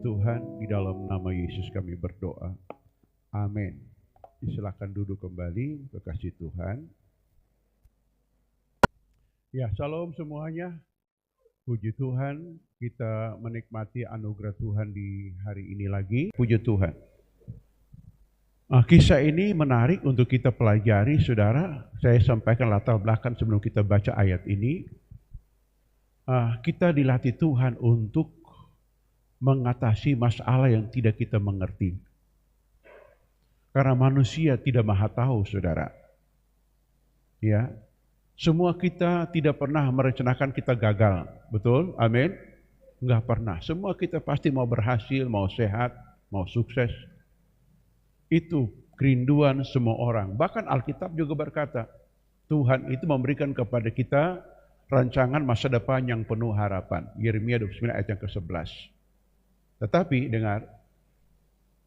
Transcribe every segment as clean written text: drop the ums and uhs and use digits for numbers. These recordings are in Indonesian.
Tuhan, di dalam nama Yesus kami berdoa. Amin. Silakan duduk kembali, kekasih Tuhan. Ya, shalom semuanya. Puji Tuhan, kita menikmati anugerah Tuhan di hari ini lagi. Puji Tuhan. Kisah ini menarik untuk kita pelajari, saudara. Saya sampaikan latar belakang sebelum kita baca ayat ini. Kita dilatih Tuhan untuk mengatasi masalah yang tidak kita mengerti. Karena manusia tidak maha tahu, saudara. Ya, semua kita tidak pernah merencanakan kita gagal, betul? Amin? Enggak pernah. Semua kita pasti mau berhasil, mau sehat, mau sukses. Itu kerinduan semua orang. Bahkan Alkitab juga berkata, Tuhan itu memberikan kepada kita rancangan masa depan yang penuh harapan. Yeremia 29 ayat yang ke-11. Tetapi dengar,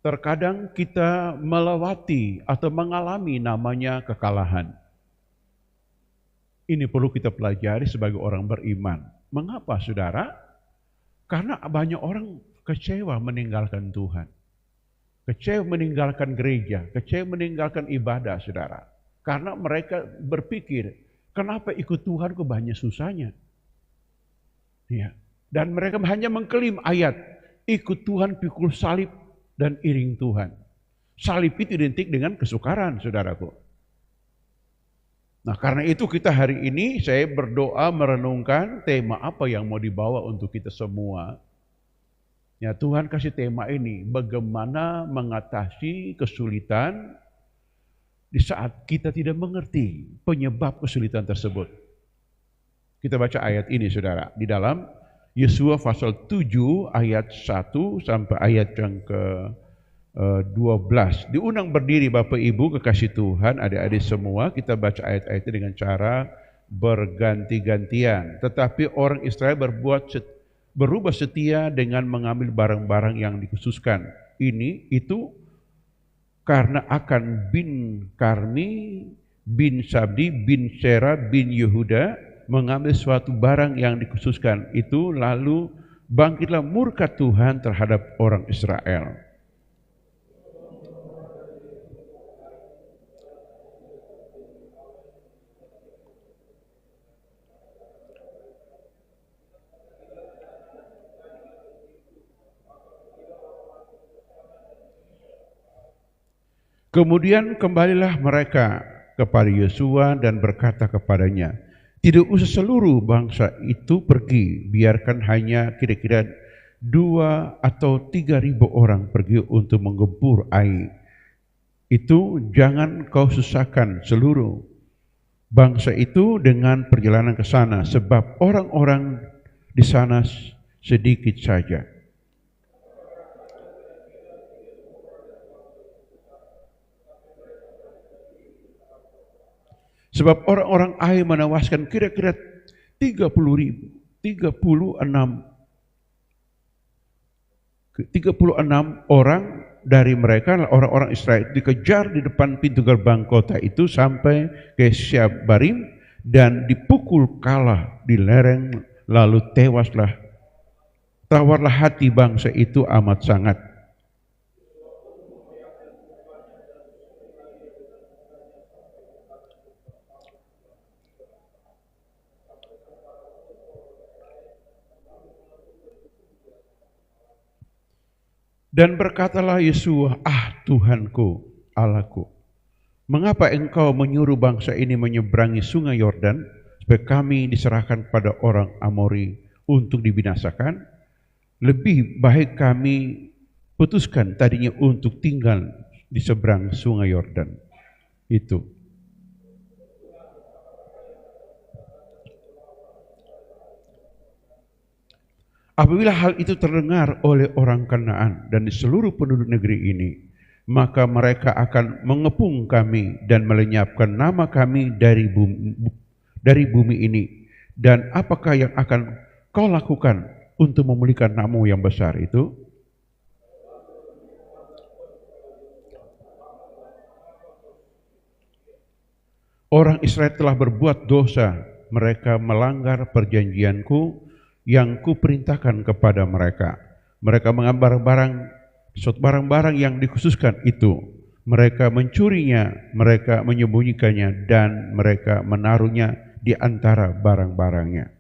terkadang kita melewati atau mengalami namanya kekalahan. Ini perlu kita pelajari sebagai orang beriman. Mengapa, saudara? Karena banyak orang kecewa meninggalkan Tuhan. Kecewa meninggalkan gereja, kecewa meninggalkan ibadah, saudara. Karena mereka berpikir, kenapa ikut Tuhan kok banyak susahnya? Ya. Dan mereka hanya mengklaim ayat, ikut Tuhan pikul salib dan iring Tuhan. Salib itu identik dengan kesukaran, saudaraku. Nah, karena itu kita hari ini saya berdoa merenungkan tema apa yang mau dibawa untuk kita semua. Ya, Tuhan kasih tema ini, bagaimana mengatasi kesulitan di saat kita tidak mengerti penyebab kesulitan tersebut. Kita baca ayat ini, saudara, di dalam Yesua pasal 7 ayat 1 sampai ayat yang ke-12. Diundang berdiri Bapak Ibu kekasih Tuhan, adik-adik semua, kita baca ayat-ayat itu dengan cara berganti-gantian. Tetapi orang Israel berubah setia dengan mengambil barang-barang yang dikhususkan. Itu karena akan bin Karmi, bin Sabdi, bin Sera, bin Yehuda mengambil suatu barang yang dikhususkan itu, lalu bangkitlah murka Tuhan terhadap orang Israel. Kemudian kembalilah mereka kepada Yosua dan berkata kepadanya, tidak usah seluruh bangsa itu pergi, biarkan hanya kira-kira 2 atau 3.000 orang pergi untuk menggempur Ai. Itu jangan kau susahkan seluruh bangsa itu dengan perjalanan ke sana, sebab orang-orang di sana sedikit saja. Sebab orang-orang Ai menewaskan kira-kira 36 orang dari mereka, orang-orang Israel dikejar di depan pintu gerbang kota itu sampai ke Syabarim dan dipukul kalah di lereng, lalu tawarlah hati bangsa itu amat sangat. Dan berkatalah Yesua, Tuhanku, Allahku, mengapa engkau menyuruh bangsa ini menyeberangi sungai Yordan, supaya kami diserahkan pada orang Amori untuk dibinasakan? Lebih baik kami putuskan tadinya untuk tinggal di seberang sungai Yordan. Itu. Apabila hal itu terdengar oleh orang Kanaan dan di seluruh penduduk negeri ini, maka mereka akan mengepung kami dan melenyapkan nama kami dari bumi ini. Dan apakah yang akan kau lakukan untuk memulihkan namamu yang besar itu? Orang Israel telah berbuat dosa, mereka melanggar perjanjianku yang kuperintahkan kepada mereka. Mereka mengambil barang-barang yang dikhususkan itu. Mereka mencurinya, mereka menyembunyikannya, dan mereka menaruhnya di antara barang-barangnya.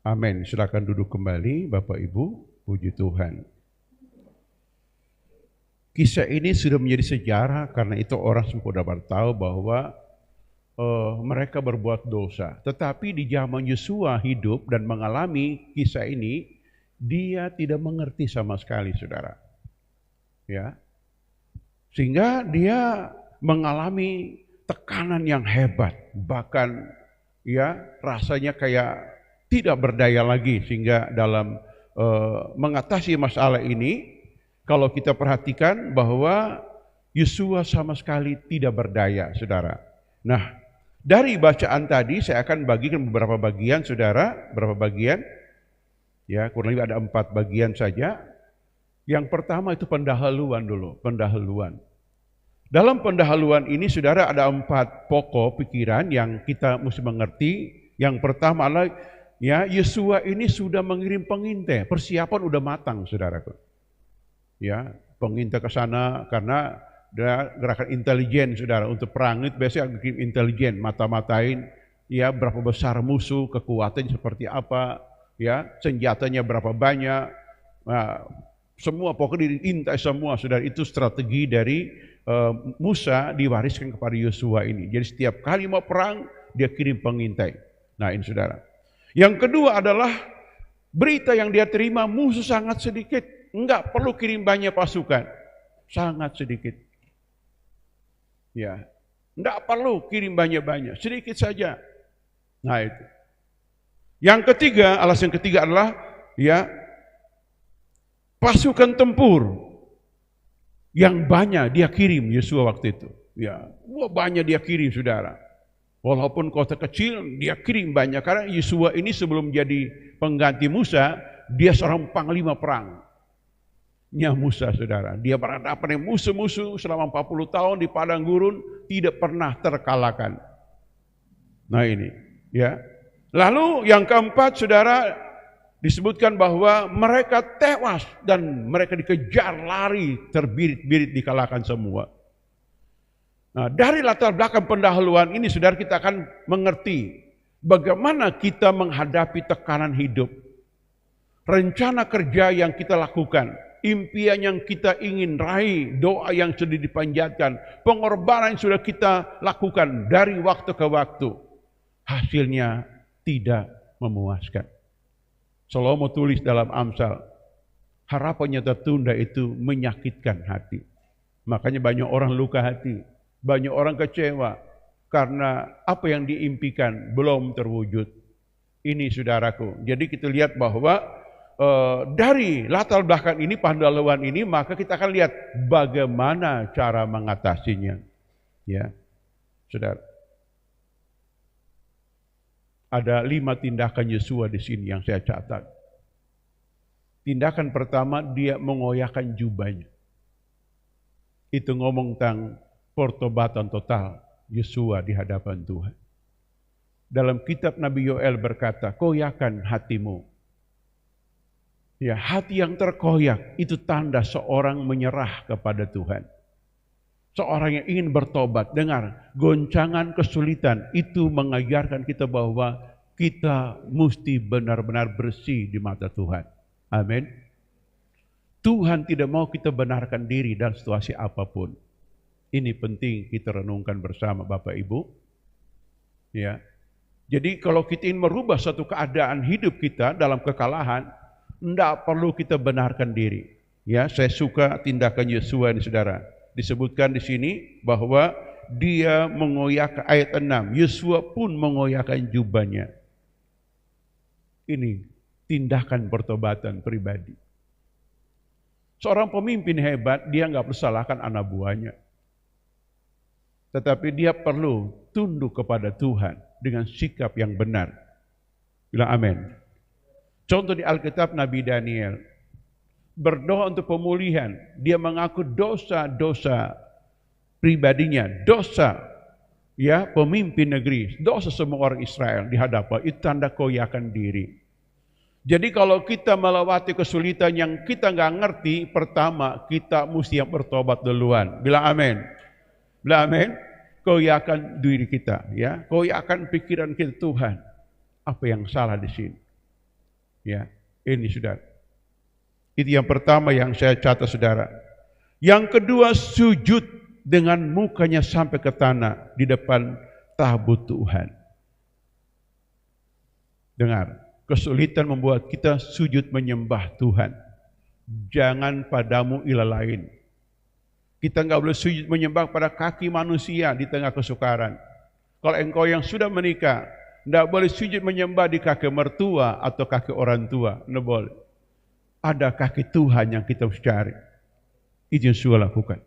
Amin. Silakan duduk kembali, Bapak Ibu. Puji Tuhan. Kisah ini sudah menjadi sejarah karena itu orang sudah tahu bahwa mereka berbuat dosa. Tetapi di zaman Yosua hidup dan mengalami kisah ini, dia tidak mengerti sama sekali, saudara. Ya, sehingga dia mengalami tekanan yang hebat, bahkan ya rasanya kayak tidak berdaya lagi, sehingga dalam mengatasi masalah ini, kalau kita perhatikan bahwa Yosua sama sekali tidak berdaya, saudara. Nah, dari bacaan tadi saya akan bagikan beberapa bagian, saudara, berapa bagian? Ya, kurang lebih ada 4 bagian saja. Yang pertama itu pendahuluan dulu, pendahuluan. Dalam pendahuluan ini, saudara, ada 4 pokok pikiran yang kita mesti mengerti. Yang pertama adalah ya, Yosua ini sudah mengirim pengintai, persiapan udah matang, saudaraku. Ya, pengintai ke sana karena ada gerakan intelijen, saudara, untuk perang itu biasanya kirim intelijen, mata-matain ya berapa besar musuh, kekuatannya seperti apa, ya senjatanya berapa banyak, nah, semua pokoknya diintai semua, saudara. Itu strategi dari Musa diwariskan kepada Yosua ini. Jadi setiap kali mau perang dia kirim pengintai. Nah ini, saudara. Yang kedua adalah berita yang dia terima, musuh sangat sedikit, enggak perlu kirim banyak pasukan, sangat sedikit. Ya, enggak perlu kirim banyak-banyak, sedikit saja. Nah itu. Yang ketiga, alasan ketiga adalah ya pasukan tempur yang banyak dia kirim Yosua waktu itu. Ya, banyak dia kirim, saudara. Walaupun kota kecil, dia kirim banyak. Karena Yosua ini sebelum jadi pengganti Musa, dia seorang panglima perangnya Musa, saudara. Dia berhadapan dengan musuh-musuh selama 40 tahun di padang gurun, tidak pernah terkalahkan. Nah ini, ya. Lalu yang keempat, saudara, disebutkan bahwa mereka tewas dan mereka dikejar lari, terbirit-birit dikalahkan semua. Nah, dari latar belakang pendahuluan ini, saudara, kita akan mengerti bagaimana kita menghadapi tekanan hidup, rencana kerja yang kita lakukan, impian yang kita ingin raih, doa yang sudah dipanjatkan, pengorbanan yang sudah kita lakukan dari waktu ke waktu, hasilnya tidak memuaskan. Salomo tulis dalam Amsal, harapannya tertunda itu menyakitkan hati. Makanya banyak orang luka hati, banyak orang kecewa karena apa yang diimpikan belum terwujud. Ini, saudaraku. Jadi kita lihat bahwa dari latar belakang ini, pendahuluan ini, maka kita akan lihat bagaimana cara mengatasinya. Ya, saudara. Ada 5 tindakan Yosua di sini yang saya catat. Tindakan pertama, dia mengoyakkan jubahnya. Itu ngomong tentang pertobatan total Yosua di hadapan Tuhan. Dalam kitab Nabi Yoel berkata, koyakan hatimu. Ya, hati yang terkoyak itu tanda seorang menyerah kepada Tuhan. Seorang yang ingin bertobat, dengar, goncangan kesulitan itu mengajarkan kita bahwa kita mesti benar-benar bersih di mata Tuhan. Amin. Tuhan tidak mau kita benarkan diri dalam situasi apapun. Ini penting kita renungkan bersama, Bapak Ibu. Ya. Jadi kalau kita ingin merubah suatu keadaan hidup kita dalam kekalahan, tidak perlu kita benarkan diri. Ya, saya suka tindakan Yosua ini, saudara. Disebutkan di sini bahwa dia mengoyakkan, ayat 6, Yosua pun mengoyakkan jubahnya. Ini tindakan pertobatan pribadi. Seorang pemimpin hebat, dia nggak perlu salahkan anak buahnya. Tetapi dia perlu tunduk kepada Tuhan dengan sikap yang benar. Bilang amin. Contoh di Alkitab Nabi Daniel berdoa untuk pemulihan. Dia mengaku dosa-dosa pribadinya, dosa pemimpin negeri, dosa semua orang Israel di hadapan. Itu tanda koyakan diri. Jadi kalau kita melewati kesulitan yang kita nggak ngerti, pertama kita mesti yang bertobat duluan. Bilang amin. Bilang amin. Koyakan diri kita, koyakan pikiran kita, Tuhan, apa yang salah di sini? Ini saudara. Itu yang pertama yang saya catat saudara. Yang kedua, sujud dengan mukanya sampai ke tanah di depan tabut Tuhan. Dengar, kesulitan membuat kita sujud menyembah Tuhan. Jangan padamu ilah lain. Kita nggak boleh sujud menyembah pada kaki manusia di tengah kesukaran. Kalau engkau yang sudah menikah, nggak boleh sujud menyembah di kaki mertua atau kaki orang tua. Nggak boleh. Ada kaki Tuhan yang kita harus cari. Itu yang sudah lakukan.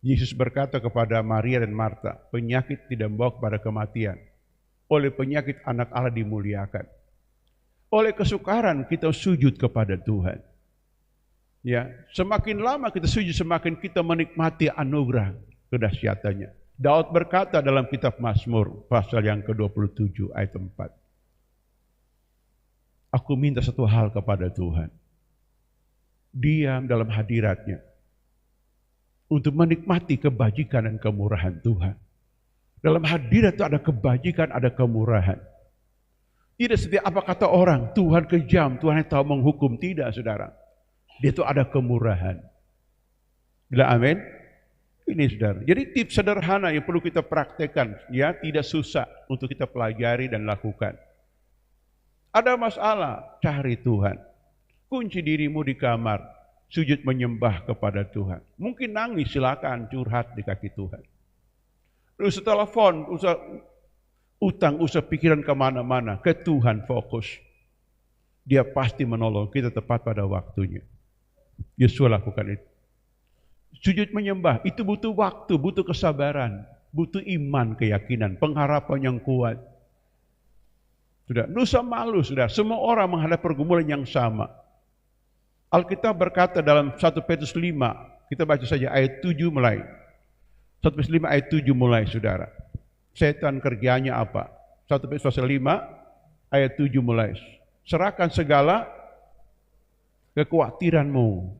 Yesus berkata kepada Maria dan Marta, penyakit tidak membawa kepada kematian. Oleh penyakit anak Allah dimuliakan. Oleh kesukaran kita sujud kepada Tuhan. Semakin lama kita sujud, semakin kita menikmati anugerah kedahsyatannya. Daud berkata dalam kitab Mazmur pasal yang ke-27 ayat 4. Aku minta satu hal kepada Tuhan. Diam dalam hadiratnya. Untuk menikmati kebajikan dan kemurahan Tuhan. Dalam hadirat itu ada kebajikan, ada kemurahan. Tidak setiap apa kata orang, Tuhan kejam, Tuhan yang tahu menghukum. Tidak, saudara. Dia itu ada kemurahan. Bila amin? Ini saudara. Jadi tips sederhana yang perlu kita praktekkan. Tidak susah untuk kita pelajari dan lakukan. Ada masalah, cari Tuhan. Kunci dirimu di kamar. Sujud menyembah kepada Tuhan. Mungkin nangis, silakan curhat di kaki Tuhan. Terus telepon, usah pikiran kemana-mana, ke Tuhan fokus. Dia pasti menolong kita tepat pada waktunya. Yesus lakukan itu. Sujud menyembah, itu butuh waktu, butuh kesabaran, butuh iman, keyakinan, pengharapan yang kuat. Sudah, dosa malu, sudah. Semua orang menghadapi pergumulan yang sama. Alkitab berkata dalam 1 Petrus 5, kita baca saja ayat 7 mulai. 1 Petrus 5 ayat 7 mulai, saudara. Setan kerjanya apa? 1 Petrus pasal 5 ayat 7 mulai. Serahkan segala kekhawatiranmu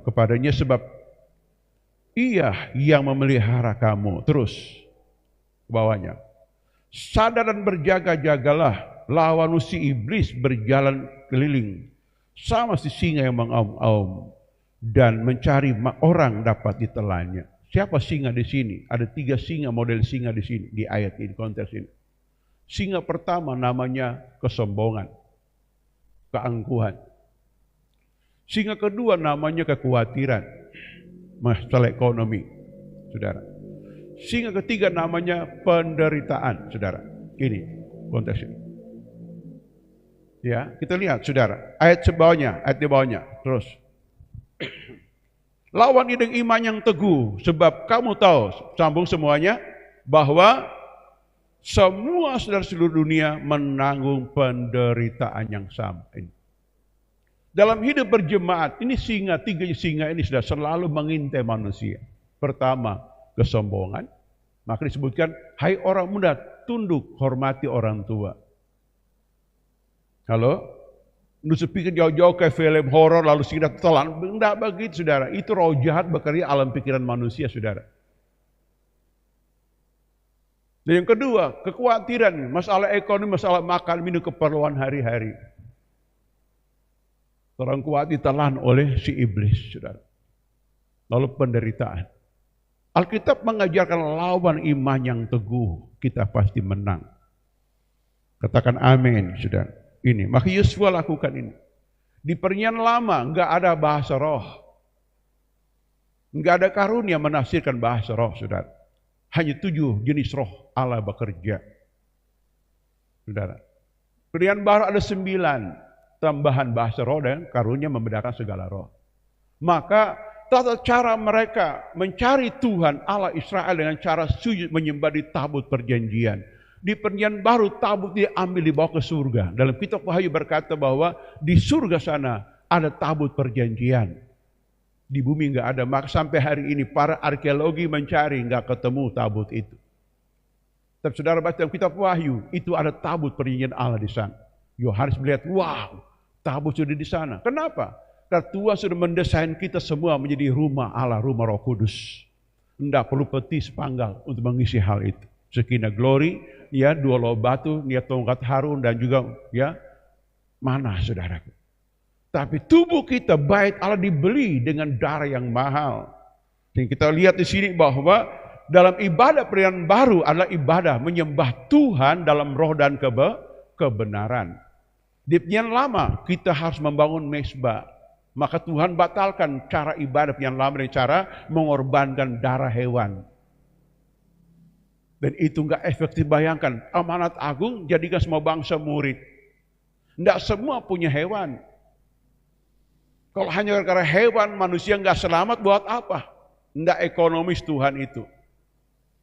kepadanya sebab Ia yang memelihara kamu. Terus bawahnya. Sadar dan berjaga-jagalah, lawan si iblis berjalan keliling sama si singa yang mengaum-aum dan mencari orang dapat ditelannya. Siapa singa di sini? Ada 3 singa, model singa di sini, di ayat ini, konteks ini. Singa pertama namanya kesombongan, keangkuhan. Singa kedua namanya kekhawatiran, masalah ekonomi, saudara. Singa ketiga namanya penderitaan, saudara. Ini konteks ini. Kita lihat, saudara. Ayat di bawahnya, terus. Lawan dengan iman yang teguh, sebab kamu tahu, sambung semuanya, bahwa semua saudara seluruh dunia menanggung penderitaan yang sama. Dalam hidup berjemaat, ini 3 singa ini sudah selalu mengintai manusia. Pertama, kesombongan. Maka disebutkan, hai orang muda, tunduk, hormati orang tua. Halo? Nusa pikir jauh-jauh kayak film horor lalu singa telan. Tidak begitu, saudara. Itu roh jahat bekerja alam pikiran manusia, saudara. Dan yang kedua, kekhawatiran, masalah ekonomi, masalah makan, minum, keperluan hari-hari. Orang kuat ditelan oleh si iblis, saudara. Lalu penderitaan. Alkitab mengajarkan lawan iman yang teguh, kita pasti menang. Katakan amin, saudara. Ini, maka Yosua lakukan ini. Di Perjanjian Lama enggak ada bahasa roh. Enggak ada karunia menafsirkan bahasa roh, saudara. Hanya 7 jenis roh Allah bekerja. Saudara. Perjanjian Baru ada 9 tambahan bahasa roh dan karunia membedakan segala roh. Maka tata cara mereka mencari Tuhan Allah Israel dengan cara sujud menyembah di tabut perjanjian. Di perjanjian baru tabut diambil dibawa ke surga. Dalam kitab Wahyu berkata bahwa di surga sana ada tabut perjanjian. Di bumi nggak ada. Maka sampai hari ini para arkeologi mencari nggak ketemu tabut itu. Tapi saudara baca dalam kitab Wahyu itu ada tabut perjanjian Allah di sana. Yohanes melihat, wow, tabut sudah di sana. Kenapa? Karena Tuhan sudah mendesain kita semua menjadi rumah Allah, rumah Roh Kudus. Tidak perlu peti sepanggal untuk mengisi hal itu. Sakinah glory, ya, 2 loh batu, ya, tongkat Harun dan juga ya mana saudaraku. Tapi tubuh kita bait Allah dibeli dengan darah yang mahal. Dan kita lihat di sini bahwa dalam ibadah perjanjian baru adalah ibadah menyembah Tuhan dalam roh dan kebenaran. Di perjanjian lama kita harus membangun mezbah. Maka Tuhan batalkan cara ibadah yang lama dengan cara mengorbankan darah hewan. Dan itu enggak efektif. Bayangkan, amanat agung jadikan semua bangsa murid. Enggak semua punya hewan. Kalau hanya karena hewan manusia enggak selamat, buat apa? Enggak ekonomis Tuhan itu.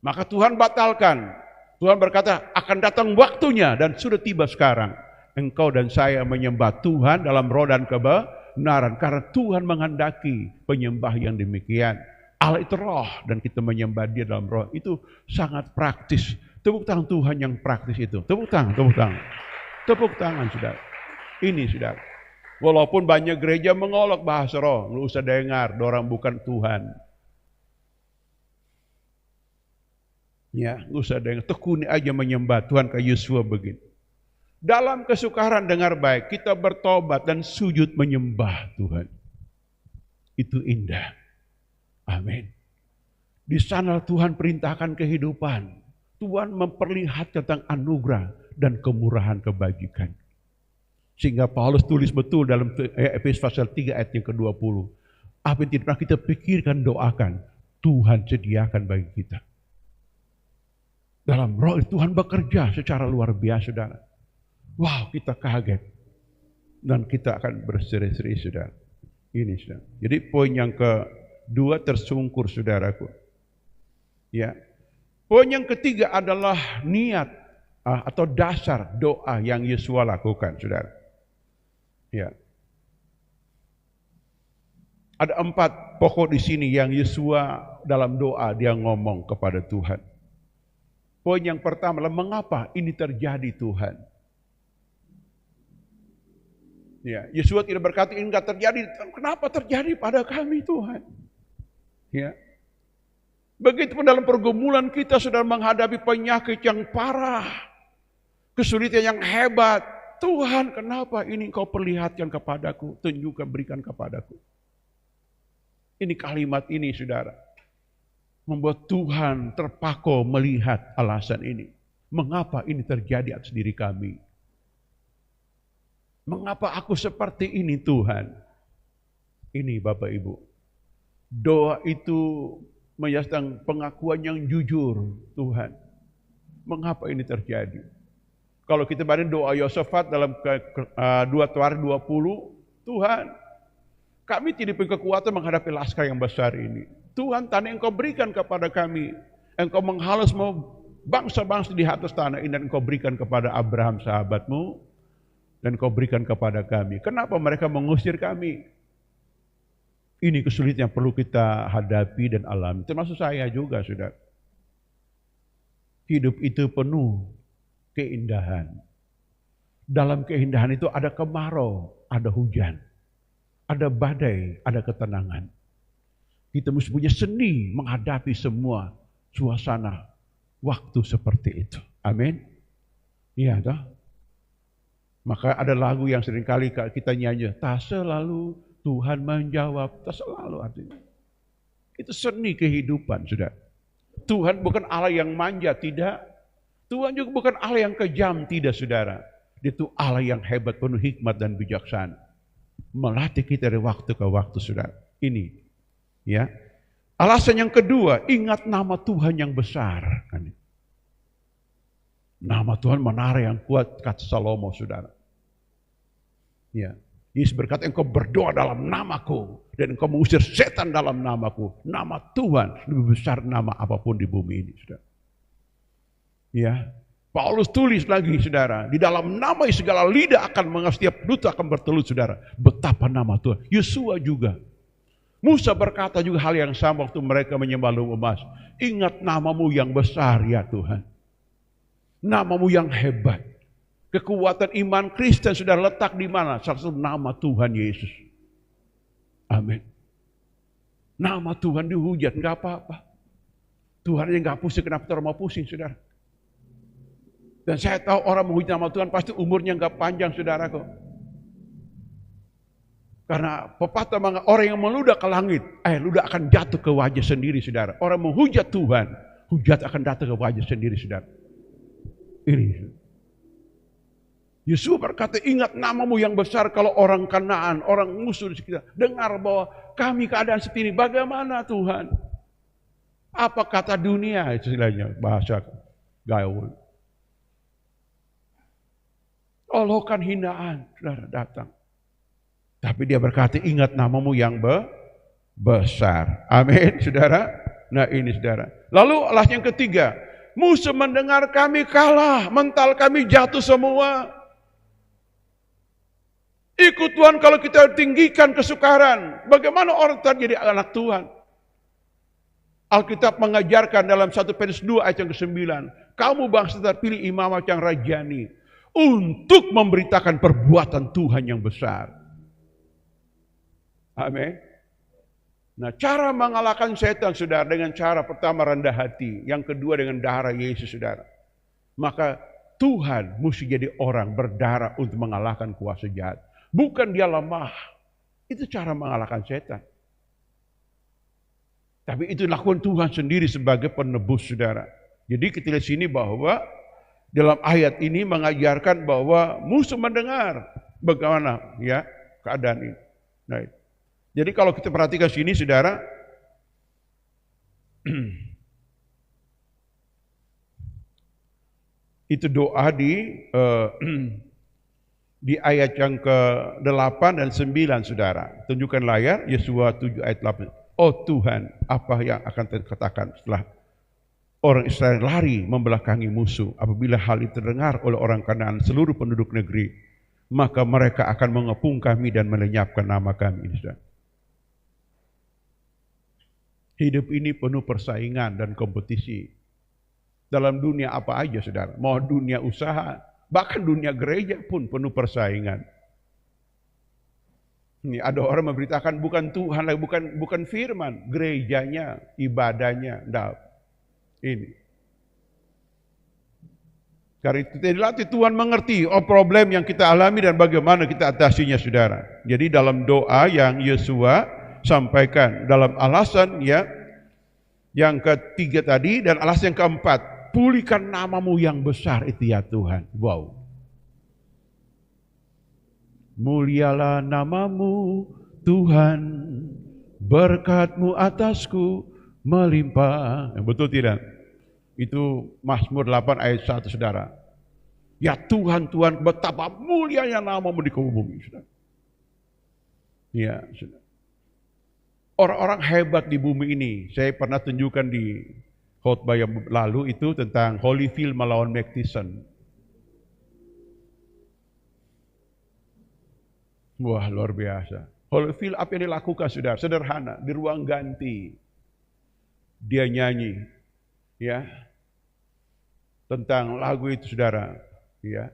Maka Tuhan batalkan. Tuhan berkata, akan datang waktunya dan sudah tiba sekarang. Engkau dan saya menyembah Tuhan dalam roh dan kebenaran. Karena Tuhan menghendaki penyembah yang demikian. Allah itu roh dan kita menyembah Dia dalam roh. Itu sangat praktis. Tepuk tangan Tuhan yang praktis itu. Tepuk tangan, tepuk tangan. Tepuk tangan, saudara. Ini, saudara. Walaupun banyak gereja mengolok bahasa roh. Nggak usah dengar, dorang bukan Tuhan. Ya, nggak usah dengar. Tekuni aja menyembah Tuhan kayak Yosua begini. Dalam kesukaran dengar baik, kita bertobat dan sujud menyembah Tuhan. Itu indah. Amin. Di sana Tuhan perintahkan kehidupan. Tuhan memperlihatkan tentang anugerah dan kemurahan kebajikan. Sehingga Paulus tulis betul dalam Efesus pasal 3 ayat yang ke-20. Apa yang tidak pernah kita pikirkan, doakan, Tuhan sediakan bagi kita. Dalam roh Tuhan bekerja secara luar biasa, saudara. Wow, kita kaget. Dan kita akan berseri-seri, saudara. Ini, saudara. Jadi poin yang kedua tersungkur, saudaraku. Ya. Poin yang ketiga adalah niat atau dasar doa yang Yosua lakukan, saudara. Ya. Ada 4 pokok di sini yang Yosua dalam doa dia ngomong kepada Tuhan. Poin yang pertama adalah mengapa ini terjadi, Tuhan? Ya, Yosua tidak berkata ini enggak terjadi. Kenapa terjadi pada kami, Tuhan? Ya. Begitupun dalam pergumulan kita sudah menghadapi penyakit yang parah, kesulitan yang hebat. Tuhan, kenapa ini Engkau perlihatkan kepadaku, tunjukkan, berikan kepadaku. Ini kalimat ini, saudara, membuat Tuhan terpaku melihat alasan ini. Mengapa ini terjadi atas diri kami? Mengapa aku seperti ini, Tuhan? Ini Bapak Ibu, doa itu menyatakan pengakuan yang jujur, Tuhan. Mengapa ini terjadi? Kalau kita banding doa Yosafat dalam 2 Tawarikh 20, Tuhan, kami tidak punya kekuatan menghadapi laskar yang besar ini. Tuhan, tanah Engkau berikan kepada kami. Engkau menghalau semua bangsa-bangsa di atas tanah ini dan Engkau berikan kepada Abraham sahabatmu dan Engkau berikan kepada kami. Kenapa mereka mengusir kami? Ini kesulitan yang perlu kita hadapi dan alami. Termasuk saya juga, saudara. Hidup itu penuh keindahan. Dalam keindahan itu ada kemarau, ada hujan, ada badai, ada ketenangan. Kita mesti punya seni menghadapi semua suasana waktu seperti itu. Amin. Iya, toh. Maka ada lagu yang seringkali kita nyanyi, tak selalu Tuhan menjawab, tak selalu artinya. Itu seni kehidupan, sudah. Tuhan bukan Allah yang manja, tidak. Tuhan juga bukan Allah yang kejam, tidak, saudara. Dia itu Allah yang hebat, penuh hikmat dan bijaksana. Melatih kita dari waktu ke waktu, saudara. Ini, ya. Alasan yang kedua, ingat nama Tuhan yang besar. Nama Tuhan menara yang kuat, kata Salomo, saudara. Ya. Yesus berkata, engkau berdoa dalam namaku Dan engkau mengusir setan dalam namaku. Nama Tuhan lebih besar nama apapun di bumi ini, saudara. Ya, Paulus tulis lagi, saudara, di dalam nama segala lidah akan setiap lutut akan bertelut, saudara. Betapa nama Tuhan. Yosua juga. Musa berkata juga hal yang sama waktu mereka menyembah lumbung emas. Ingat namamu yang besar ya Tuhan. Namamu yang hebat. Kekuatan iman Kristen sudah letak di mana? Salah satu nama Tuhan Yesus. Amin. Nama Tuhan dihujat, enggak apa-apa. Tuhan yang enggak pusing, kenapa orang mau pusing, saudara? Dan saya tahu orang menghujat nama Tuhan pasti umurnya enggak panjang, saudaraku. Karena pepatah mengatakan orang yang meludah ke langit, ludah akan jatuh ke wajah sendiri, saudara. Orang menghujat Tuhan, hujat akan datang ke wajah sendiri, saudara. Ini. Yesus berkata, ingat namamu yang besar kalau orang Kanaan, orang musuh di sekitar. Dengar bahwa kami keadaan seperti ini, bagaimana Tuhan? Apa kata dunia, istilahnya, bahasa gaul. Olokan hinaan, saudara datang. Tapi dia berkata, ingat namamu yang besar. Amin, saudara. Nah ini saudara. Lalu alas yang ketiga, musuh mendengar kami kalah, mental kami jatuh semua. Ikut Tuhan kalau kita tinggikan kesukaran. Bagaimana orang terjadi anak Tuhan? Alkitab mengajarkan dalam 1 Petrus 2 ayat yang ke-9. Kamu bangsa terpilih imamat yang rajani. Untuk memberitakan perbuatan Tuhan yang besar. Amin. Nah, cara mengalahkan setan, saudara, dengan cara pertama rendah hati. Yang kedua dengan darah Yesus, saudara. Maka Tuhan mesti jadi orang berdarah untuk mengalahkan kuasa jahat. Bukan dia lemah. Itu cara mengalahkan setan. Tapi itu lakukan Tuhan sendiri sebagai penebus, saudara. Jadi kita lihat sini bahwa dalam ayat ini mengajarkan bahwa musuh mendengar bagaimana ya keadaan ini. Nah, jadi kalau kita perhatikan sini, saudara, itu doa di ayat yang ke-8 dan 9, saudara. Tunjukkan layar, Yesua 7 ayat 8. Oh Tuhan, apa yang akan terkatakan setelah orang Israel lari membelakangi musuh? Apabila hal itu terdengar oleh orang Kanaan seluruh penduduk negeri, maka mereka akan mengepung kami dan melenyapkan nama kami. Saudara. Hidup ini penuh persaingan dan kompetisi. Dalam dunia apa aja, saudara. Mau dunia usaha, bahkan dunia gereja pun penuh persaingan. Ini ada orang memberitakan bukan Tuhan lagi, bukan firman, gerejanya, ibadahnya, ini. Karena itu dilatih Tuhan mengerti problem yang kita alami dan bagaimana kita atasinya, saudara. Jadi dalam doa yang Yesua sampaikan dalam alasan ya yang ketiga tadi dan alasan yang keempat, pulihkan namamu yang besar itu ya Tuhan. Wow. Mulialah namamu Tuhan, berkat-Mu atasku melimpah. Betul tidak? Itu Mazmur 8 ayat 1, saudara. Ya Tuhan, Tuhan, betapa mulianya namamu di bumi, saudara. Ya, saudara. Orang-orang hebat di bumi ini, saya pernah tunjukkan di khotbah yang lalu itu tentang Holyfield melawan Mike Tyson. Wah, luar biasa. Holyfield apa yang dilakukan, saudara? Sederhana, di ruang ganti. Dia nyanyi, ya, tentang lagu itu, saudara. Ya,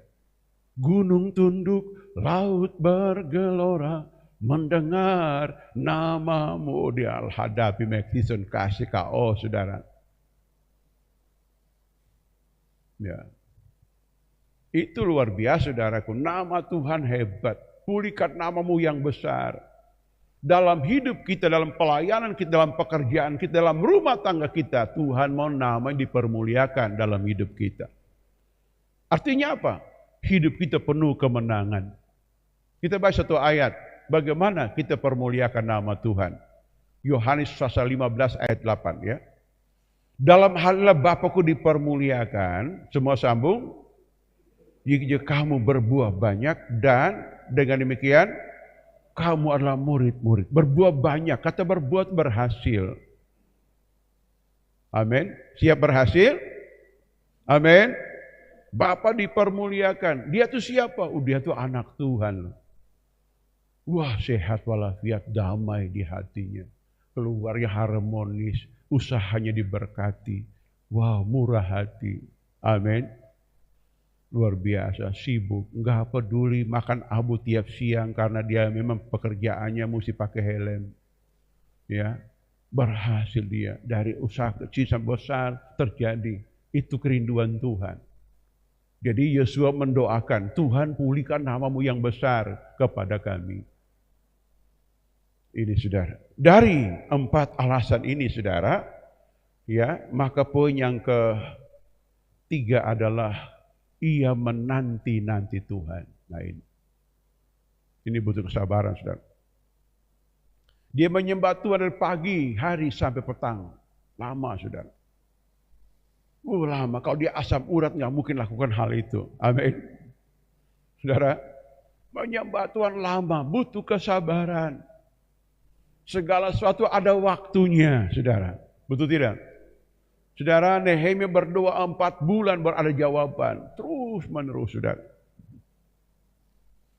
gunung tunduk, laut bergelora, mendengar namamu. Dia hadapi Mike Tyson, kasih KO, saudara. Ya, itu luar biasa, saudaraku. Nama Tuhan hebat. Pulihkan namamu yang besar. Dalam hidup kita, dalam pelayanan kita, dalam pekerjaan kita, dalam rumah tangga kita, Tuhan mau nama dipermuliakan dalam hidup kita. Artinya apa? Hidup kita penuh kemenangan. Kita baca satu ayat, bagaimana kita permuliakan nama Tuhan. Yohanes pasal 15 ayat 8 ya. Dalam hal Bapakku dipermuliakan, semua sambung, jika kamu berbuah banyak dan dengan demikian kamu adalah murid-murid. Berbuat banyak, kata berbuat berhasil. Amin. Siap berhasil? Amin. Bapa dipermuliakan. Dia tuh siapa? Dia tuh anak Tuhan. Wah, sehat walafiat, damai di hatinya. Keluarga harmonis, usahanya diberkati. Wow, murah hati. Amin. Luar biasa, sibuk, nggak peduli makan abu tiap siang karena dia memang pekerjaannya mesti pakai helm. Ya, berhasil dia dari usaha kecil sampai besar terjadi. Itu kerinduan Tuhan. Jadi Yosua mendoakan, Tuhan pulihkan namamu yang besar kepada kami. Ini saudara. Dari 4 alasan ini saudara, ya, maka poin yang ketiga adalah ia menanti-nanti Tuhan. Nah ini butuh kesabaran saudara. Dia menyembah Tuhan dari pagi, hari sampai petang. Lama saudara. Lama. Kalau dia asam urat nggak mungkin lakukan hal itu. Amin. Saudara, menyembah Tuhan lama, butuh kesabaran. Segala sesuatu ada waktunya, saudara. Betul tidak? Saudara, Nehemia berdoa 4 bulan baru ada jawaban. Terus menerus, saudara.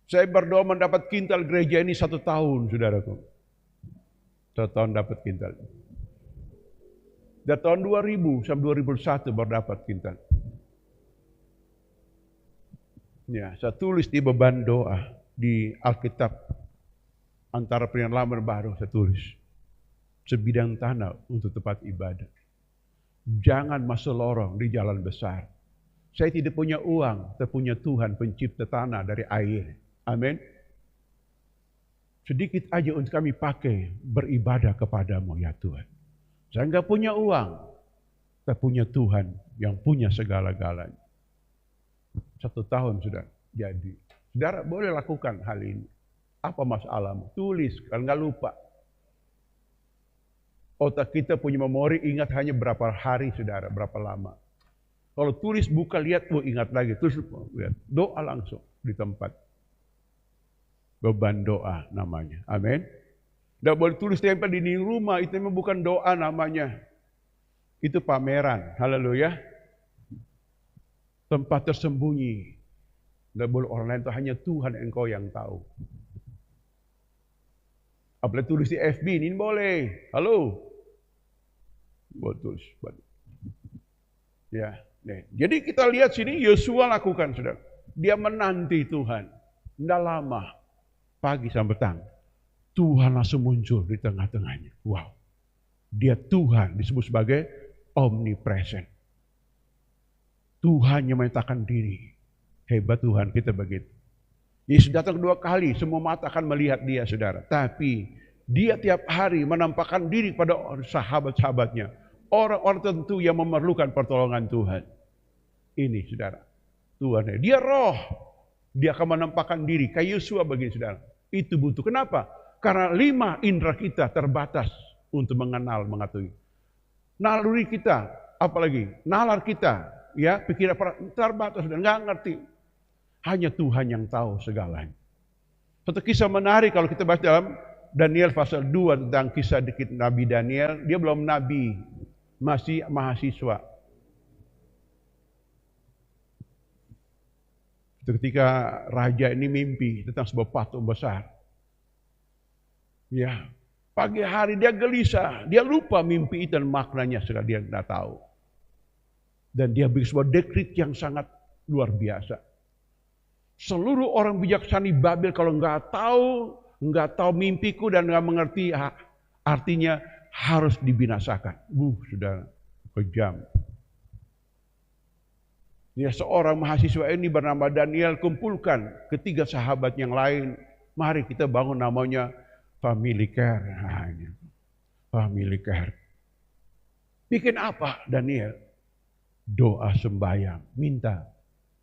Saya berdoa mendapat kintal gereja ini 1 tahun, saudaraku. 1 tahun dapat kintal. Dari tahun 2000 sampai 2001 baru dapat kintal. Ya, saya tulis di beban doa di Alkitab. Antara Perjanjian Lama dan Baru saya tulis. Sebidang tanah untuk tempat ibadah. Jangan masuk lorong di jalan besar. Saya tidak punya uang, tapi punya Tuhan pencipta tanah dari air. Amin. Sedikit aja untuk kami pakai beribadah kepadamu ya Tuhan. Saya enggak punya uang, tapi punya Tuhan yang punya segala-galanya. 1 tahun sudah jadi. Saudara boleh lakukan hal ini. Apa masalahmu? Tulis, kalau enggak lupa. Otak kita punya memori ingat hanya berapa hari saudara, berapa lama. Kalau tulis buka lihat, ingat lagi. Terus lihat, doa langsung di tempat. Beban doa namanya. Amin. Tidak boleh tulis tempel di rumah, itu memang bukan doa namanya. Itu pameran. Haleluya. Tempat tersembunyi. Tidak boleh orang lain tahu, hanya Tuhan engkau yang tahu. Apalagi tulis di FB, ini boleh. Halo. Boleh tulis. Ya. Jadi kita lihat sini, Yosua lakukan, saudara. Dia menanti Tuhan. Tidak lama. Pagi sampai petang. Tuhan langsung muncul di tengah-tengahnya. Wow. Dia Tuhan, disebut sebagai omnipresent. Tuhan yang menyatakan diri. Hebat Tuhan, kita begitu. Yesus datang 2 kali, semua mata akan melihat dia, saudara. Tapi dia tiap hari menampakkan diri pada sahabat-sahabatnya. Orang-orang tentu yang memerlukan pertolongan Tuhan. Ini, saudara. Tuhan, dia roh. Dia akan menampakkan diri. Kayak Yosua begini, saudara. Itu butuh. Kenapa? Karena 5 indera kita terbatas untuk mengenal, mengetahui. Naluri kita, apalagi nalar kita, ya pikiran terbatas, sudah nggak ngerti. Hanya Tuhan yang tahu segalanya. Satu kisah menarik kalau kita baca dalam Daniel pasal 2 tentang kisah dikit Nabi Daniel. Dia belum nabi, masih mahasiswa. Ketika raja ini mimpi tentang sebuah patung besar. Ya, pagi hari dia gelisah, dia lupa mimpi itu dan maknanya sudah dia tidak tahu. Dan dia bikin sebuah dekrit yang sangat luar biasa. Seluruh orang bijaksana Babel kalau nggak tahu mimpiku dan nggak mengerti artinya harus dibinasakan. Sudah kejam. Ya, seorang mahasiswa ini bernama Daniel kumpulkan ketiga sahabat yang lain. Mari kita bangun namanya family care. Family care. Bikin apa Daniel? Doa sembahyang, minta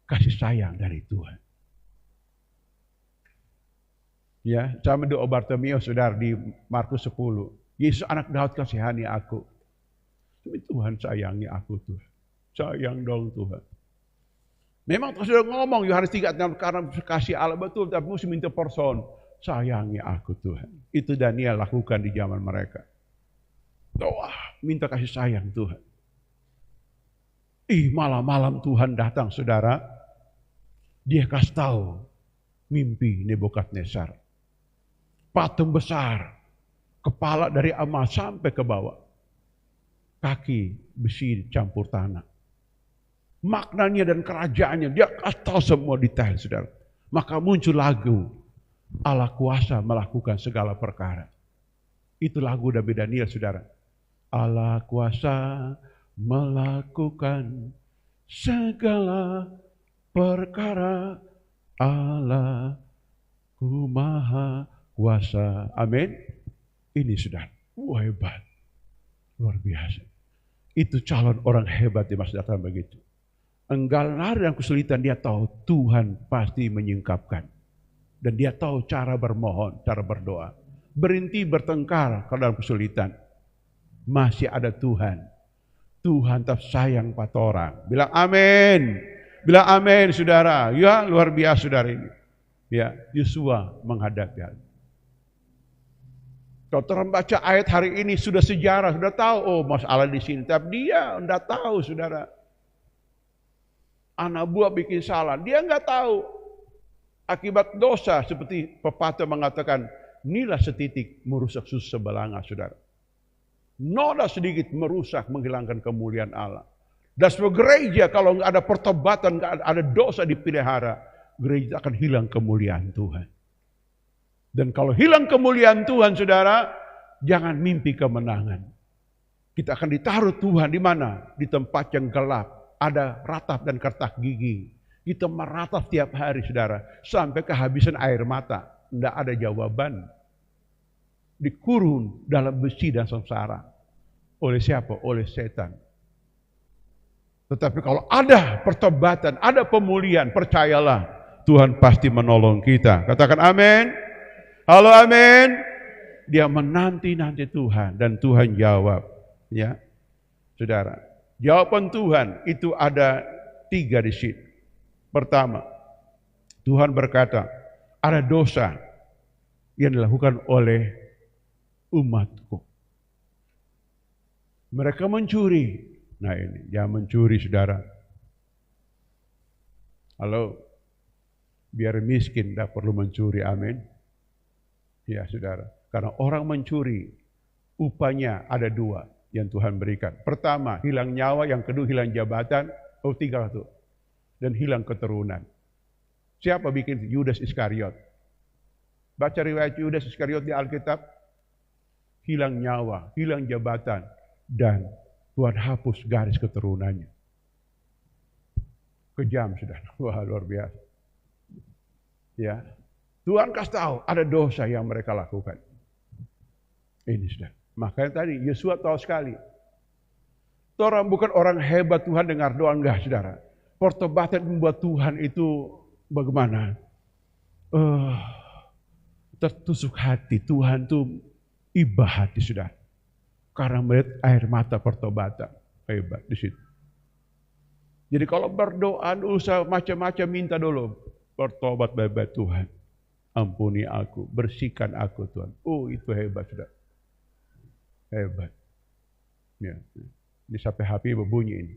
kasih sayang dari Tuhan. Ya, sama doa Bartimeus saudara di Markus 10. Yesus anak Daud kasihani aku. Tapi Tuhan sayangi aku Tuhan. Sayang dong Tuhan. Memang sudah ngomong Yohanes 3 karena kasih Allah betul, tapi mesti minta porson. sayangi aku Tuhan. Itu Daniel lakukan di zaman mereka. Doa, minta kasih sayang Tuhan. Malam-malam Tuhan datang saudara. Dia kasih tahu mimpi Nebukadnezar. Patung besar, kepala dari emas sampai ke bawah. Kaki besi campur tanah. Maknanya dan kerajaannya, dia kasih tahu semua detail saudara. Maka muncul lagu, Allah kuasa melakukan segala perkara. Itu lagu dari Daniel saudara. Allah kuasa melakukan segala perkara, Allah ku maha kuasa. Amin. Ini saudara, hebat. Luar biasa. Itu calon orang hebat di masa datang begitu. Enggal hari yang kesulitan, dia tahu Tuhan pasti menyingkapkan. Dan dia tahu cara bermohon, cara berdoa. Berhenti bertengkar kalau dalam kesulitan. Masih ada Tuhan. Tuhan tetap sayang pada orang. Bilang amin. Bilang amin saudara. Ya luar biasa saudara ini. Ya, Yosua menghadapi hal. Kalau orang baca ayat hari ini sudah sejarah, sudah tahu masalah di sini. Tapi dia enggak tahu saudara. Anak buah bikin salah, dia enggak tahu. Akibat dosa seperti pepatah mengatakan, inilah setitik merusak susu sebelanga saudara. Noda sedikit merusak, menghilangkan kemuliaan Allah. Dan sebuah gereja kalau nggak ada pertobatan, nggak ada dosa dipelihara, gereja akan hilang kemuliaan Tuhan. Dan kalau hilang kemuliaan Tuhan, saudara, jangan mimpi kemenangan. Kita akan ditaruh Tuhan di mana? Di tempat yang gelap, ada ratap dan kertas gigi. Kita meratap tiap hari, saudara, sampai kehabisan air mata. Tidak ada jawaban. Dikurung dalam besi dan sengsara. Oleh siapa? Oleh setan. Tetapi kalau ada pertobatan, ada pemulihan, percayalah Tuhan pasti menolong kita. Katakan amin. Halo amin. Dia menanti-nanti Tuhan dan Tuhan jawab. Ya, saudara. Jawaban Tuhan itu ada 3 di sini. Pertama, Tuhan berkata, ada dosa yang dilakukan oleh umatku. Mereka mencuri. Nah ini, jangan mencuri saudara. Halo, biar miskin tidak perlu mencuri, amin. Ya saudara, karena orang mencuri, upahnya ada 2 yang Tuhan berikan. Pertama, hilang nyawa, yang kedua hilang jabatan, 3 tuh. Dan hilang keturunan. Siapa bikin? Yudas Iskariot. Baca riwayat Yudas Iskariot di Alkitab, hilang nyawa, hilang jabatan, dan Tuhan hapus garis keturunannya. Kejam sudah, wah luar biasa. Ya, Tuhan kasih tahu ada dosa yang mereka lakukan. Ini sudah. Makanya tadi Yosua tahu sekali. Orang bukan orang hebat Tuhan dengar doa, enggak saudara. Pertobatan membuat Tuhan itu bagaimana? Tertusuk hati. Tuhan itu iba hati saudara. Karena melihat air mata pertobatan. Hebat di situ. Jadi kalau berdoa, usah macam-macam, minta dulu. Bertobat baik-baik Tuhan. Ampuni aku, bersihkan aku Tuhan. Oh itu hebat sudah. Hebat. Ya. Ini sampai HP berbunyi ini.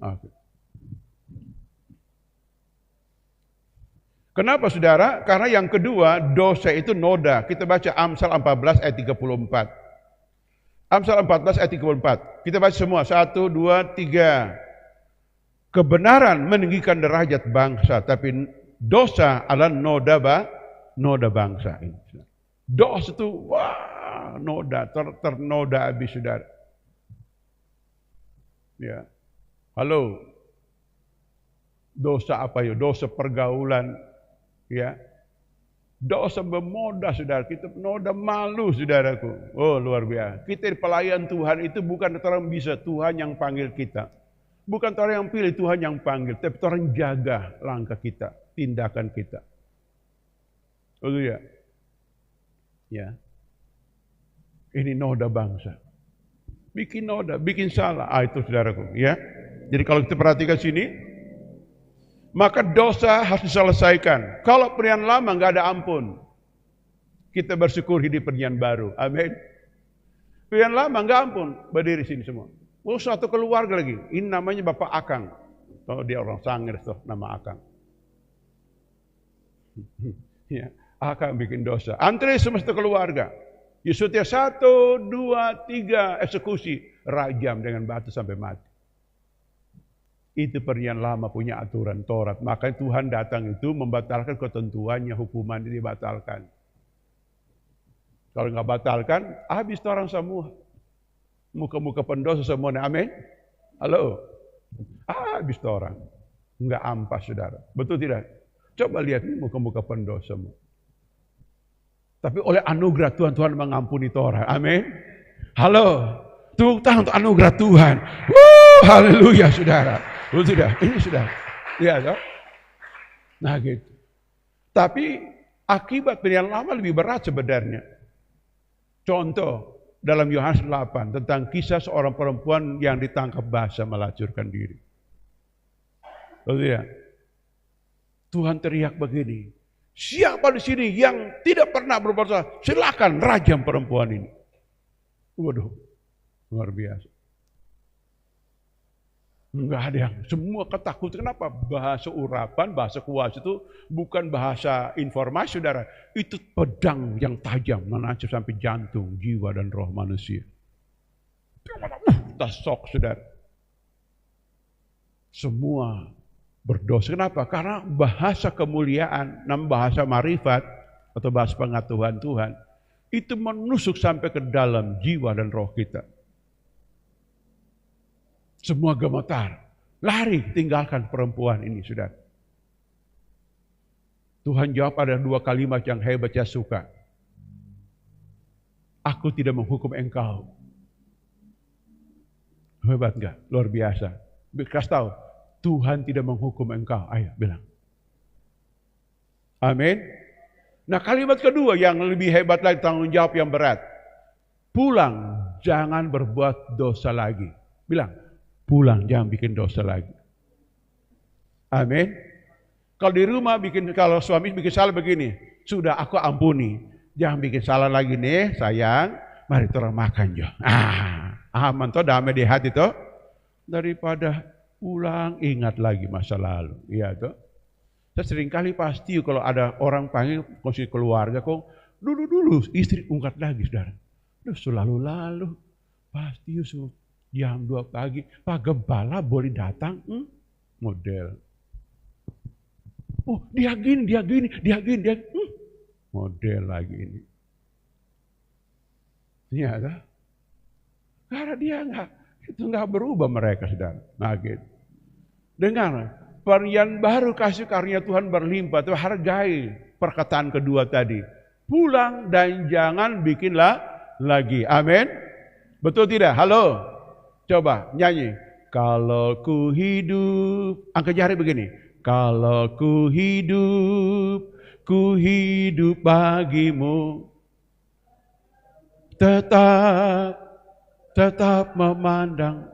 Okay. Kenapa saudara? Karena yang kedua, dosa itu noda. Kita baca Amsal 14 ayat 34. Amsal 14 ayat 34. Kita baca semua. 1, 2, 3. Kebenaran meninggikan derajat bangsa, tapi dosa adalah noda bangsa. Dosa itu wah, noda, ternoda habis saudara. Ya. Halo. Dosa apa ya? Dosa pergaulan, ya. Dosa bermoda saudara, kita noda malu saudaraku. Oh luar biasa. Kita di pelayan Tuhan itu bukan orang bisa, Tuhan yang panggil kita. Bukan orang yang pilih, Tuhan yang panggil. Tapi orang jaga langkah kita, tindakan kita. Oh ya. Ya. Ini noda bangsa. Bikin noda, bikin salah. Itu saudaraku, ya. Jadi kalau kita perhatikan sini, Maka dosa harus diselesaikan. Kalau perjanjian lama nggak ada ampun. Kita bersyukur hidup perjanjian baru. Amin. Perjanjian lama nggak ampun. Berdiri sini semua. Oh, satu keluarga lagi. Ini namanya Bapak Akang. Oh, dia orang Sangir tuh, nama Akang. Ya, Akang bikin dosa. Antri semesta keluarga. Yesusnya 1, 2, 3 eksekusi. Rajam dengan batu sampai mati. Itu perjanjian lama punya aturan Taurat. Makanya Tuhan datang itu membatalkan ketentuannya, hukuman ini dibatalkan. Kalau nggak batalkan, habis orang semua. Muka-muka pendosa semuanya, amin. Halo, habis orang. Nggak ampas, saudara. Betul tidak? Coba lihat nih muka-muka pendosamu. Tapi oleh anugerah Tuhan, Tuhan mengampuni orang, amin. Halo, tepuk tangan untuk anugerah Tuhan. Haleluya, saudara. Betul tidak? Ini sudah. Ya, toh? Nah gitu. Tapi akibat perjanjian lama lebih berat sebenarnya. Contoh dalam Yohanes 8 tentang kisah seorang perempuan yang ditangkap basah melacurkan diri. Betul ya? Tuhan teriak begini, siapa di sini yang tidak pernah berbuat salah, silakan rajam perempuan ini. Waduh, luar biasa. Enggak ada yang, semua ketakutan. Kenapa? Bahasa urapan, bahasa kuasa itu bukan bahasa informasi, saudara. Itu pedang yang tajam, menancap sampai jantung, jiwa, dan roh manusia. Tasok, saudara. Semua berdosa. Kenapa? Karena bahasa kemuliaan, bahasa marifat, atau bahasa pengetahuan Tuhan, itu menusuk sampai ke dalam jiwa dan roh kita. Semua gemetar, lari tinggalkan perempuan ini, saudara. Tuhan jawab ada 2 kalimat yang hebat saya suka. Aku tidak menghukum engkau. Hebat enggak? Luar biasa. Kasih tahu, Tuhan tidak menghukum engkau. Ayo bilang. Amin. Nah kalimat kedua yang lebih hebat lagi, tanggung jawab yang berat. Pulang, jangan berbuat dosa lagi. Bilang. Pulang, jangan bikin dosa lagi. Amin. Kalau di rumah kalau suami bikin salah begini, sudah aku ampuni. Jangan bikin salah lagi nih, sayang. Mari kita makan jo. Aman toh, damai di hati toh. Daripada pulang ingat lagi masa lalu. Iya toh. Saya sering kali pasti kalau ada orang panggil kongsi keluarga, kok dulu istri ungkat lagi, saudara. Selalu pasti Yusuf. Jam 2 pagi, Pak Gembala boleh datang? Model. Oh, dia gini. Model lagi ini. Ternyata, karena dia nggak berubah mereka, saudara. Nah, gitu. Dengar, perjanjian baru kasih karunia Tuhan berlimpah. Tuh hargai perkataan kedua tadi. Pulang dan jangan bikinlah lagi. Amin. Betul tidak? Halo. Coba nyanyi. Kalau ku hidup, angkat jari begini. Kalau ku hidup bagimu. Tetap memandang.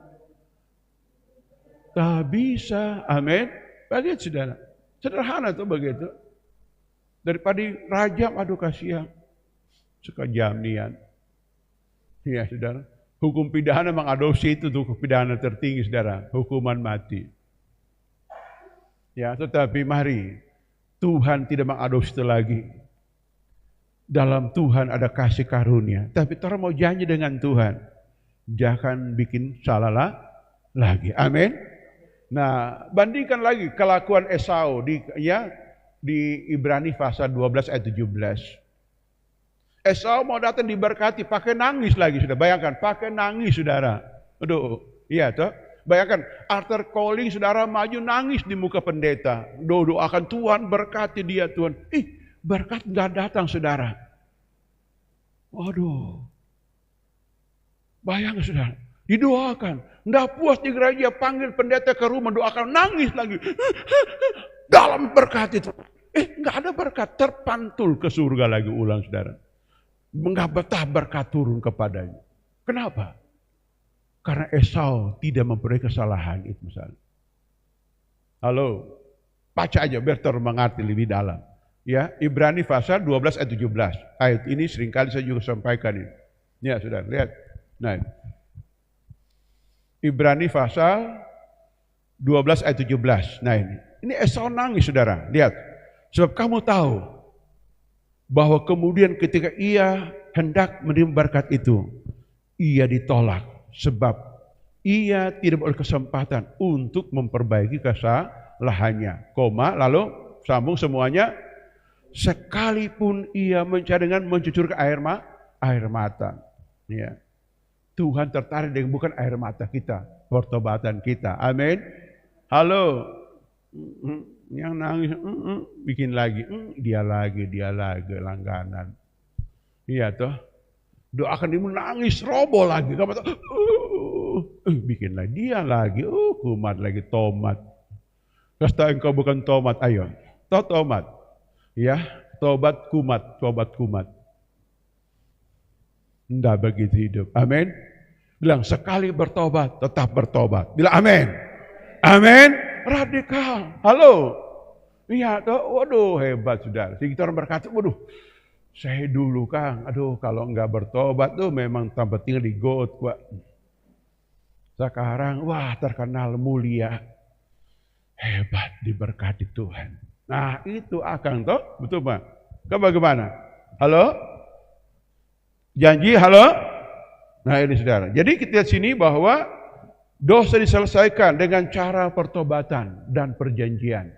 Tak bisa. Amin. Begitu, saudara. Sederhana tuh begitu. Daripada rajam, aduh kasihan. Suka jaminan. Iya, saudara. Hukum pidana mengadopsi itu hukum pidana tertinggi, saudara, hukuman mati. Ya, tetapi mari Tuhan tidak mengadopsi itu lagi. Dalam Tuhan ada kasih karunia, tapi orang mau janji dengan Tuhan, jangan bikin salah lagi. Amin. Nah, bandingkan lagi kelakuan Esau di Ibrani pasal 12 ayat 17. Esau mau datang diberkati, pakai nangis lagi, sudah bayangkan, pakai nangis, saudara. Aduh, iya toh. Bayangkan, altar calling, saudara maju nangis di muka pendeta. Doakan Tuhan, berkati dia Tuhan. Berkat nggak datang, saudara. Waduh, bayangkan, saudara, didoakan, nggak puas di gereja, panggil pendeta ke rumah, doakan, nangis lagi. Dalam berkat itu, nggak ada berkat, terpantul ke surga lagi, ulang, saudara. Enggak betah berkat turun kepadanya. Kenapa? Karena Esau tidak memperoleh kesalahan itu misalnya. Halo, Baca aja biar mengerti lebih dalam. Ya, Ibrani pasal 12 ayat 17. Ayat ini seringkali saya juga sampaikan ini. Ya, sudah lihat. Nah, Ibrani pasal 12 ayat 17. Nah ini Esau nangis saudara. Lihat. Sebab kamu tahu bahwa kemudian ketika ia hendak menerima berkat itu, ia ditolak. Sebab ia tidak beroleh kesempatan untuk memperbaiki kesalahannya. Koma, lalu sambung semuanya. Sekalipun ia mencari dengan mencucurkan air mata. Ya. Tuhan tertarik dengan bukan air mata kita, pertobatan kita. Amin. Halo. Yang nangis, bikin lagi, dia lagi langganan. Iya toh. Doakan dia menangis, roboh lagi. Kamu tahu, bikin lagi, dia lagi, kumat lagi, tomat. Kasta engkau bukan tomat, ayo. Tomat. Ya, tobat kumat. Tidak begitu hidup. Amin. Bilang sekali bertobat, tetap bertobat. Bilang amin. Amin. Radikal. Halo. Iya, waduh hebat saudara. Kita orang berkata, waduh, saya dulu Kang, aduh kalau enggak bertobat tuh memang tambah tinggal di got, Pak. Sekarang, wah terkenal mulia. Hebat diberkati Tuhan. Nah itu Akang toh, betul Pak? Kau bagaimana? Halo? Janji, halo? Nah ini saudara. Jadi kita lihat sini bahwa dosa diselesaikan dengan cara pertobatan dan perjanjian.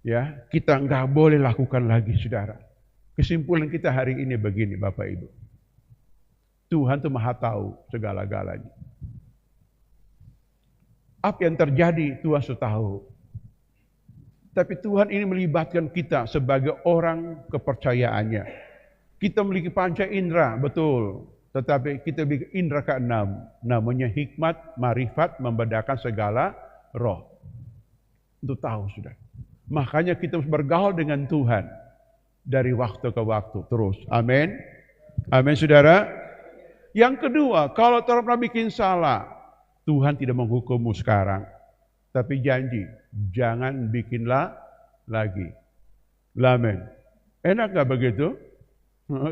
Ya, kita nggak boleh lakukan lagi, saudara. Kesimpulan kita hari ini begini, Bapak Ibu. Tuhan tuh maha tahu segala-galanya. Apa yang terjadi Tuhan sudah tahu. Tapi Tuhan ini melibatkan kita sebagai orang kepercayaannya. Kita memiliki panca indera, betul. Tetapi kita memiliki indera keenam. Namanya hikmat, marifat, membedakan segala roh. Untuk tahu sudah. Makanya kita harus bergaul dengan Tuhan. Dari waktu ke waktu terus. Amin. Amin saudara. Yang kedua, kalau pernah bikin salah, Tuhan tidak menghukummu sekarang. Tapi janji, jangan bikinlah lagi. Amin. Enak gak begitu?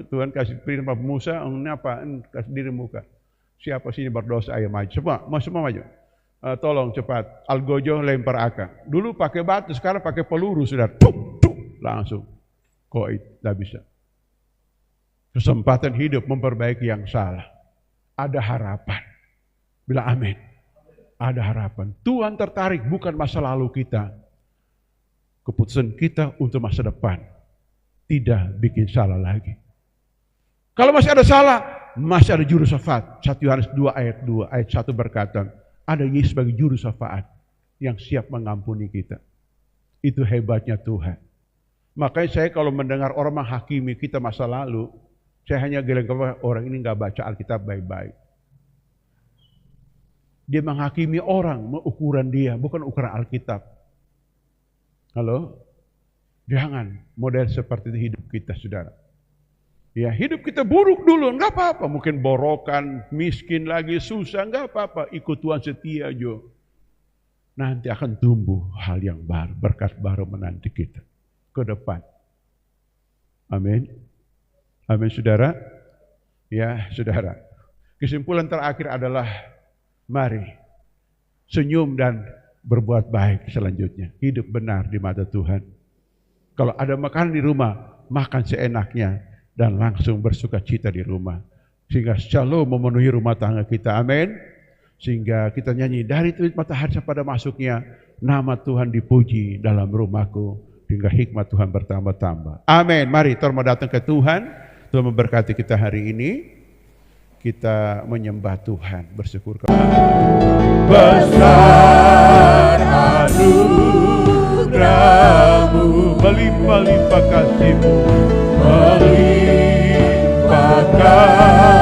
Tuhan kasih perintah Musa, ini apa? Kasih diri muka. Siapa sini berdosa, ayo maju. Semua maju. Tolong cepat. Algojo lempar akang. Dulu pakai batu, sekarang pakai peluru sudah. Langsung. Koit, tidak bisa. Kesempatan hidup memperbaiki yang salah. Ada harapan. Bilang amin. Ada harapan. Tuhan tertarik bukan masa lalu kita. Keputusan kita untuk masa depan. Tidak bikin salah lagi. Kalau masih ada salah, masih ada juru syafaat. 1 Yohanes 2 ayat 2, ayat 1 berkata, ada Yesus sebagai juru syafaat yang siap mengampuni kita. Itu hebatnya Tuhan. Makanya saya kalau mendengar orang menghakimi kita masa lalu, saya hanya geleng bahwa orang ini nggak baca Alkitab baik-baik. Dia menghakimi orang, ukuran dia, bukan ukuran Alkitab. Halo? Jangan model seperti itu hidup kita, saudara. Ya, hidup kita buruk dulu, nggak apa-apa. Mungkin borokan, miskin lagi, susah, nggak apa-apa. Ikut Tuhan setia, Jo. Nanti akan tumbuh hal yang baru, berkat baru menanti kita ke depan. Amin. Amin, saudara. Ya, saudara. Kesimpulan terakhir adalah mari senyum dan berbuat baik selanjutnya. Hidup benar di mata Tuhan. Kalau ada makanan di rumah, makan seenaknya dan langsung bersuka cita di rumah. Sehingga shalom memenuhi rumah tangga kita. Amin. Sehingga kita nyanyi dari terbit matahari pada masuknya, nama Tuhan dipuji dalam rumahku. Hingga hikmat Tuhan bertambah-tambah. Amin. Mari kita mau datang ke Tuhan. Tuhan memberkati kita hari ini. Kita menyembah Tuhan, bersyukur kepada Tuhan. Besar anugerah-Mu, melimpah-limpah kasih-Mu, melimpah kasih.